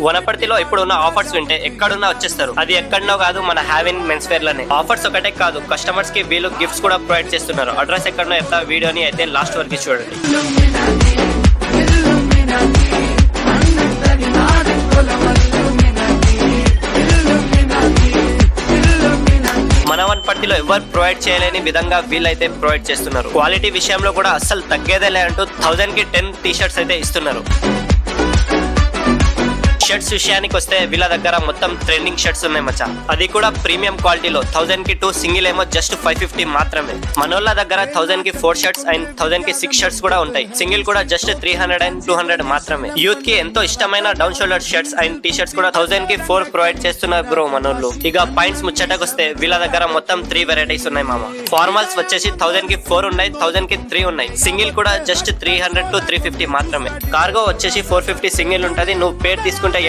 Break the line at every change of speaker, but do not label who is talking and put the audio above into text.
వనపర్తిలో ఇప్పుడున్న ఆఫర్స్ వింటే ఎక్కడున్నా వచ్చేస్తారు. అది ఎక్కడనో కాదు, మన హ్యావిన్ మెన్స్ వేర్ లోనే. ఆఫర్స్ ఒకటే కాదు, కస్టమర్స్ కి వీళ్ళు గిఫ్ట్స్ కూడా ప్రొవైడ్ చేస్తున్నారు. అడ్రస్ ఎక్కడనో చెప్తా, వీడియోని అయితే లాస్ట్ వరకు చూడండి. మన వనపర్తిలో ఎవరు ప్రొవైడ్ చేయలేని విధంగా వీళ్ళైతే ప్రొవైడ్ చేస్తున్నారు. క్వాలిటీ విషయంలో కూడా అస్సలు తగ్గేదేలే అంటూ 1000 కి 10 టీ షర్ట్స్ అయితే ఇస్తున్నారు. షర్ట్స్ విషయానికి వస్తే వీళ్ళ దగ్గర మొత్తం ట్రెండింగ్ షర్ట్స్ ఉన్నాయి మచ్చా. అది కూడా ప్రీమియం క్వాలిటీలో. 1000 కి 2 సింగిల్ ఏమో జస్ట్ 550 మాత్రమే. మనోళ్ళ దగ్గర 1000 కి 4 షర్ట్స్ అండ్ 1000 కి 6 షర్ట్స్ కూడా ఉంటాయి. సింగిల్ కూడా జస్ట్ 300 అండ్ 200 మాత్రమే. యూత్ కి ఎంతో ఇష్టమైన down shoulder shirts and T shirts కూడా 1000 కి 4 ప్రొవైడ్ చేస్తున్నారు బ్రో మనోళ్ళు. ఇక పాయింట్స్ ముచ్చటకు వస్తే వీళ్ళ దగ్గర మొత్తం 3 వెరైటీస్ ఉన్నాయి మామ. ఫార్మల్స్ వచ్చేసి 1000 కి 4 ఉన్నాయి, 1000 కి 3 ఉన్నాయి. సింగిల్ కూడా జస్ట్ 300 టు 350 మాత్రమే. కార్గో వచ్చేసి 450 సింగిల్ ఉంటది. నువ్వు పేర్ తీసుకుంటే